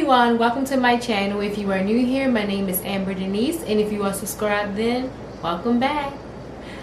everyone, welcome to my channel. If you are new here, my name is Amber Denise, and if you are subscribed, then welcome back.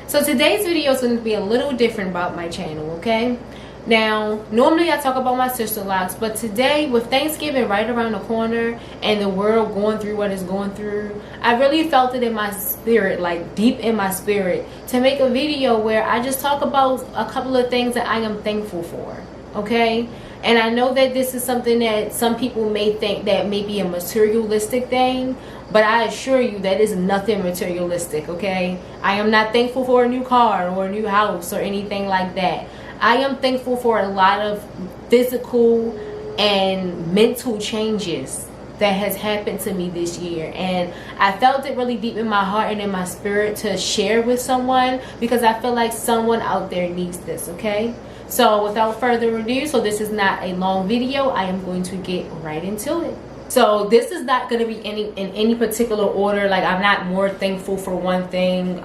So today's video is going to be a little different about my channel, okay? Now, normally I talk about my sister lives, but today with Thanksgiving right around the corner and the world going through what it's going through, I really felt it in my spirit, like deep in my spirit, to make a video where I just talk about a couple of things that I am thankful for, okay? And I know that this is something that some people may think that may be a materialistic thing, but I assure you that is nothing materialistic, okay? I am not thankful for a new car or a new house or anything like that. I am thankful for a lot of physical and mental changes that has happened to me this year, and I felt it really deep in my heart and in my spirit to share with someone, because I feel like someone out there needs this, okay? So without further ado, so this is not a long video, I am going to get right into it. So this is not going to be in any particular order. Like, I'm not more thankful for one thing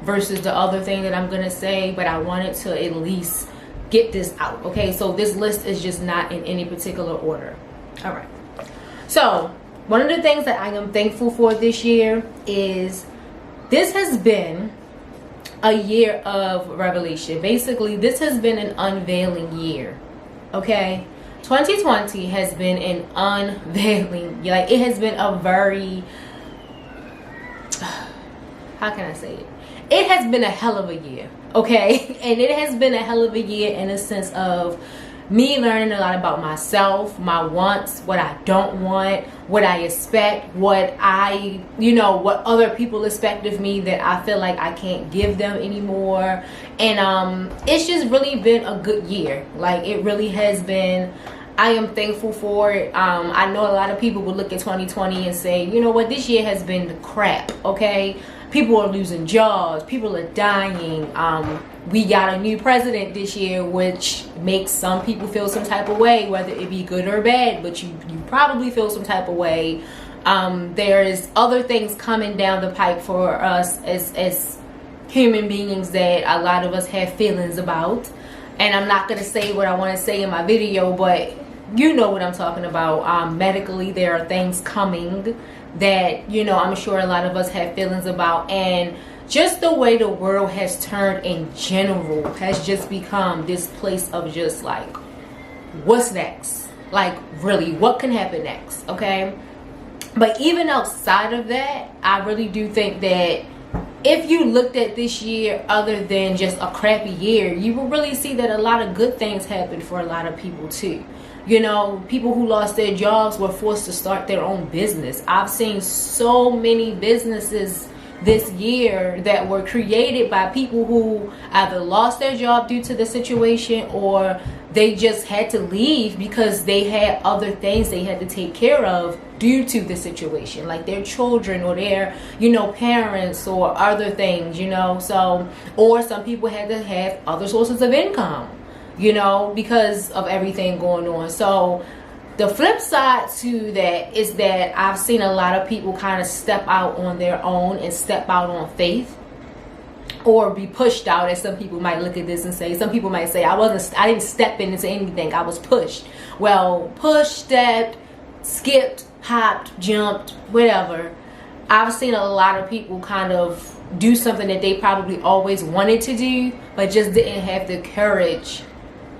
versus the other thing that I'm going to say, but I wanted to at least get this out, okay? So this list is just not in any particular order. All right. So one of the things that I am thankful for this year is this has been a year of revelation. Basically, this has been an unveiling year, okay? 2020 has been an unveiling, like, it has been a very, how can I say it? It has been a hell of a year, okay? And it has been a hell of a year in a sense of me learning a lot about myself, my wants, what I don't want, what I expect, what I, what other people expect of me that I feel like I can't give them anymore. And it's just really been a good year. Like, it really has been. I am thankful for it. I know a lot of people would look at 2020 and say, you know what, this year has been crap, okay? People are losing jobs, people are dying. We got a new president this year, which makes some people feel some type of way, whether it be good or bad, but you probably feel some type of way. There's other things coming down the pipe for us as human beings that a lot of us have feelings about. And I'm not going to say what I want to say in my video, but you know what I'm talking about. Medically, there are things coming that, I'm sure a lot of us have feelings about. And just the way the world has turned in general has just become this place of just like, what's next? Like, really, what can happen next? Okay. But even outside of that, I really do think that if you looked at this year other than just a crappy year, you will really see that a lot of good things happened for a lot of people too. People who lost their jobs were forced to start their own business. I've seen so many businesses this year that were created by people who either lost their job due to the situation, or they just had to leave because they had other things they had to take care of due to the situation, like their children or their parents or other things, so, or some people had to have other sources of income, because of everything going on. So the flip side to that is that I've seen a lot of people kind of step out on their own and step out on faith, or be pushed out, as some people might look at this and say. Some people might say, I didn't step into anything, I was pushed. Well, pushed, stepped, skipped, hopped, jumped, whatever. I've seen a lot of people kind of do something that they probably always wanted to do, but just didn't have the courage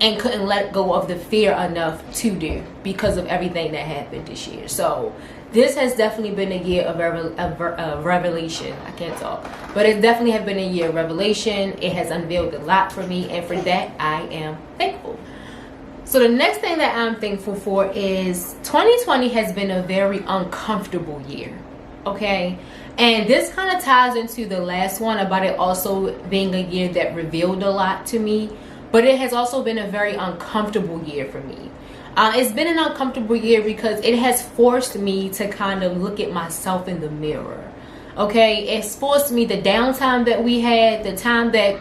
and couldn't let go of the fear enough to do, because of everything that happened this year. So this has definitely been a year of revelation. I can't talk. But it definitely has been a year of revelation. It has unveiled a lot for me, and for that I am thankful. So the next thing that I'm thankful for is 2020 has been a very uncomfortable year, okay? And this kind of ties into the last one about it also being a year that revealed a lot to me. But it has also been a very uncomfortable year for me. It's been an uncomfortable year because it has forced me to kind of look at myself in the mirror. Okay, it's forced me, the downtime that we had, the time that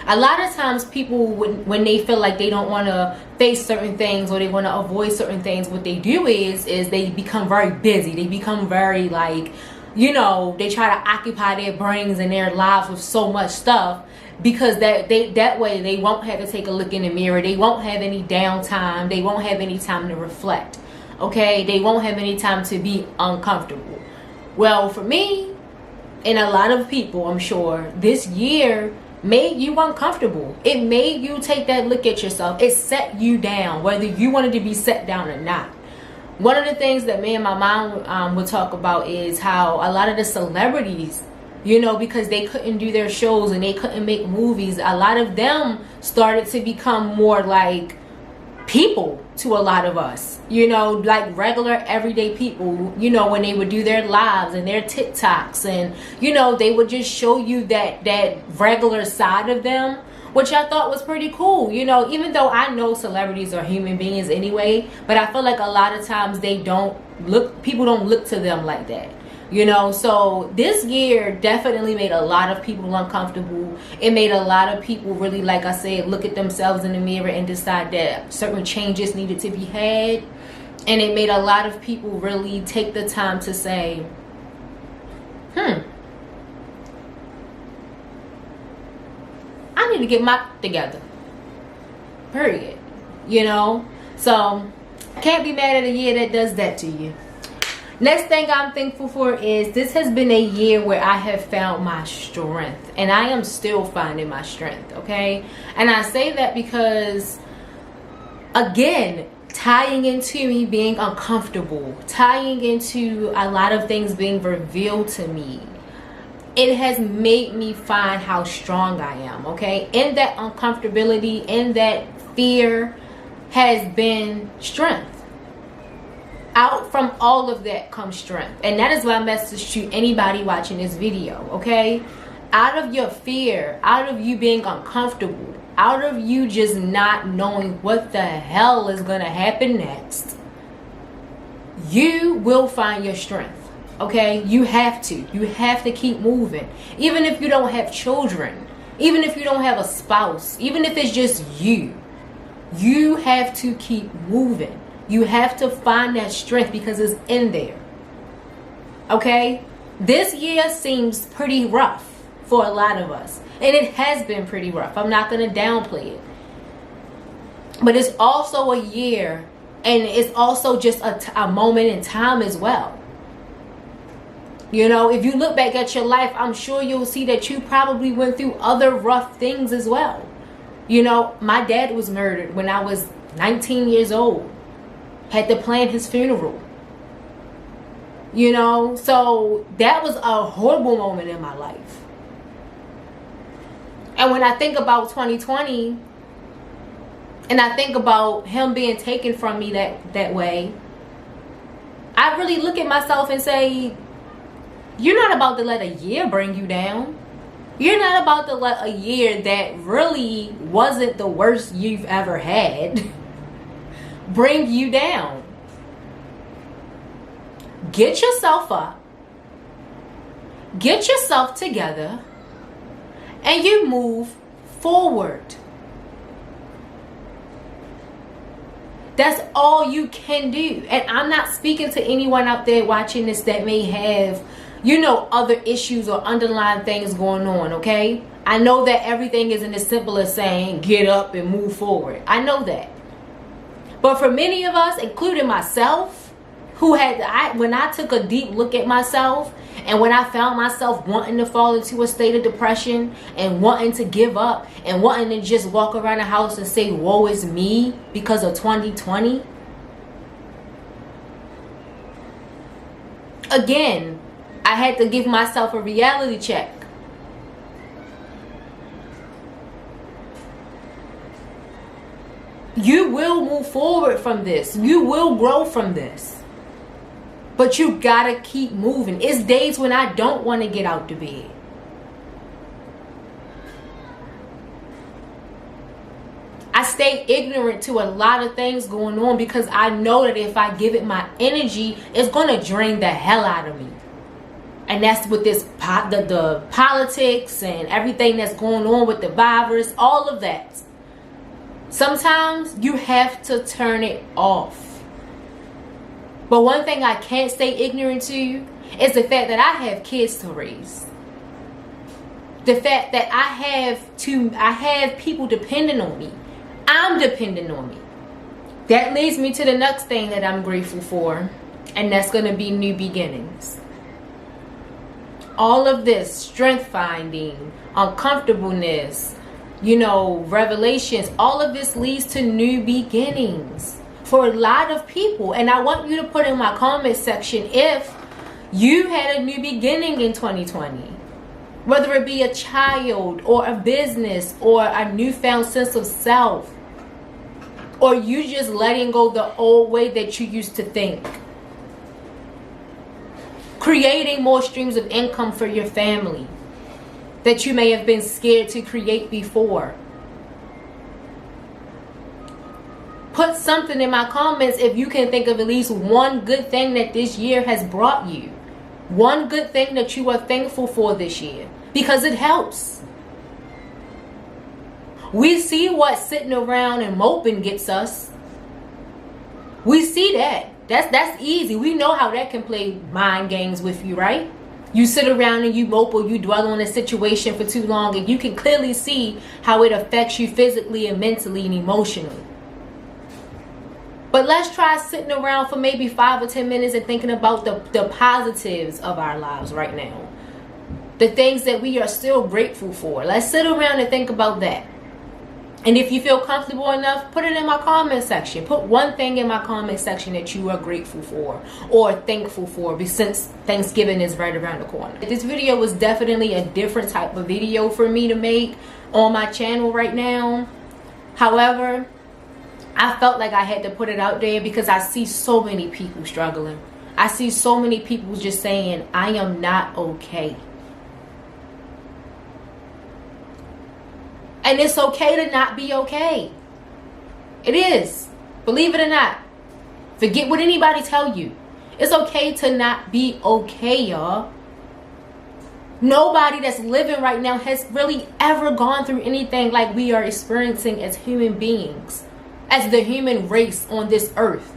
a lot of times people, when they feel like they don't want to face certain things or they want to avoid certain things, what they do is they become very busy. They become very like, they try to occupy their brains and their lives with so much stuff, because that way they won't have to take a look in the mirror. They won't have any downtime. They won't have any time to reflect. Okay, they won't have any time to be uncomfortable. Well, for me and a lot of people, I'm sure, this year made you uncomfortable. It made you take that look at yourself. It set you down, whether you wanted to be set down or not. One of the things that me and my mom would talk about is how a lot of the celebrities, you know, because they couldn't do their shows and they couldn't make movies, a lot of them started to become more like people to a lot of us, you know, like regular everyday people, you know, when they would do their lives and their TikToks, and you know, they would just show you that regular side of them, which I thought was pretty cool. You know, even though I know celebrities are human beings anyway, but I feel like a lot of times people don't look to them like that. You know, so this year definitely made a lot of people uncomfortable. It made a lot of people really, like I said, look at themselves in the mirror and decide that certain changes needed to be had. And it made a lot of people really take the time to say, I need to get my together. Period. You know? So, can't be mad at a year that does that to you. Next thing I'm thankful for is this has been a year where I have found my strength, and I am still finding my strength, okay? And I say that because, again, tying into me being uncomfortable, tying into a lot of things being revealed to me, it has made me find how strong I am, okay? In that uncomfortability, in that fear has been strength. Out from all of that comes strength. And that is my message to anybody watching this video, okay? Out of your fear, out of you being uncomfortable, out of you just not knowing what the hell is gonna happen next, you will find your strength, okay? You have to keep moving. Even if you don't have children, even if you don't have a spouse, even if it's just you have to keep moving. You have to find that strength because it's in there. Okay? This year seems pretty rough for a lot of us. And it has been pretty rough. I'm not going to downplay it. But it's also a year, and it's also just a moment in time as well. You know, if you look back at your life, I'm sure you'll see that you probably went through other rough things as well. You know, my dad was murdered when I was 19 years old. Had to plan his funeral. You know, so that was a horrible moment in my life. And when I think about 2020, and I think about him being taken from me that way, I really look at myself and say, you're not about to let a year bring you down. You're not about to let a year that really wasn't the worst you've ever had bring you down. Get yourself up, get yourself together, and you move forward. That's all you can do. And I'm not speaking to anyone out there watching this that may have, you know, other issues or underlying things going on, okay? I know that everything isn't as simple as saying get up and move forward. I know that. But for many of us, including myself, when I took a deep look at myself, and when I found myself wanting to fall into a state of depression and wanting to give up and wanting to just walk around the house and say, woe is me because of 2020. Again, I had to give myself a reality check. You will move forward from this. You will grow from this. But you gotta keep moving. It's days when I don't want to get out the bed. I stay ignorant to a lot of things going on because I know that if I give it my energy, it's gonna drain the hell out of me. And that's with this the politics and everything that's going on with the virus, all of that. Sometimes you have to turn it off. But one thing I can't stay ignorant to is the fact that I have kids to raise. The fact that I have people depending on me. I'm dependent on me. That leads me to the next thing that I'm grateful for, and that's going to be new beginnings. All of this strength finding, uncomfortableness, revelations, all of this leads to new beginnings for a lot of people. And I want you to put in my comment section if you had a new beginning in 2020, whether it be a child or a business or a newfound sense of self, or you just letting go the old way that you used to think. Creating more streams of income for your family that you may have been scared to create before. Put something in my comments if you can think of at least one good thing that this year has brought you. One good thing that you are thankful for this year. Because it helps. We see what sitting around and moping gets us. We see that. That's easy. We know how that can play mind games with you, right? You sit around and you mope or you dwell on a situation for too long, and you can clearly see how it affects you physically and mentally and emotionally. But let's try sitting around for maybe 5 or 10 minutes and thinking about the positives of our lives right now. The things that we are still grateful for. Let's sit around and think about that. And if you feel comfortable enough, put it in my comment section. Put one thing in my comment section that you are grateful for or thankful for, since Thanksgiving is right around the corner. This video was definitely a different type of video for me to make on my channel right now. However, I felt like I had to put it out there because I see so many people struggling. I see so many people just saying, I am not okay. And it's okay to not be okay. It is. Believe it or not. Forget what anybody tell you. It's okay to not be okay, y'all. Nobody that's living right now has really ever gone through anything like we are experiencing as human beings, as the human race on this earth.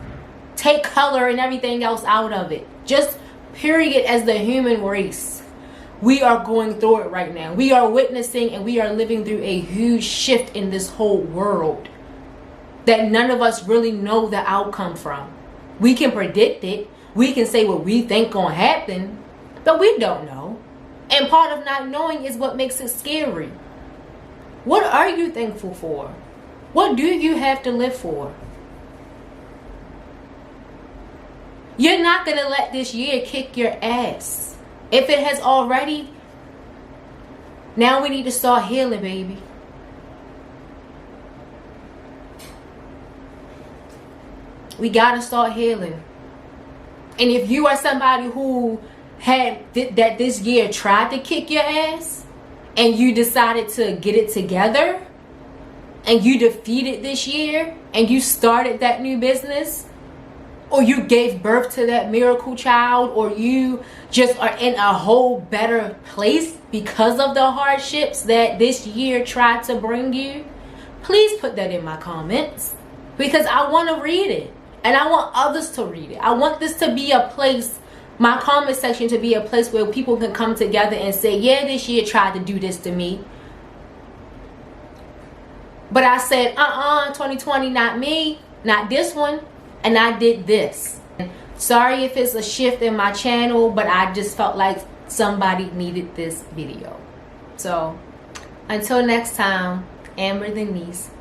Take color and everything else out of it. Just period, as the human race. We are going through it right now. We are witnessing and we are living through a huge shift in this whole world that none of us really know the outcome from. We can predict it. We can say what we think gonna happen, but we don't know. And part of not knowing is what makes it scary. What are you thankful for? What do you have to live for? You're not gonna let this year kick your ass. If it has already, now we need to start healing, baby. We gotta start healing. And if you are somebody who had that this year tried to kick your ass, and you decided to get it together, and you defeated this year, and you started that new business, or you gave birth to that miracle child, or you just are in a whole better place because of the hardships that this year tried to bring you, please put that in my comments, because I want to read it and I want others to read it. I want this to be a place, my comment section to be a place where people can come together and say, yeah, this year tried to do this to me, but I said 2020, not me, not this one. And I did this. Sorry if it's a shift in my channel, but I just felt like somebody needed this video. So until next time, Amber the Niece.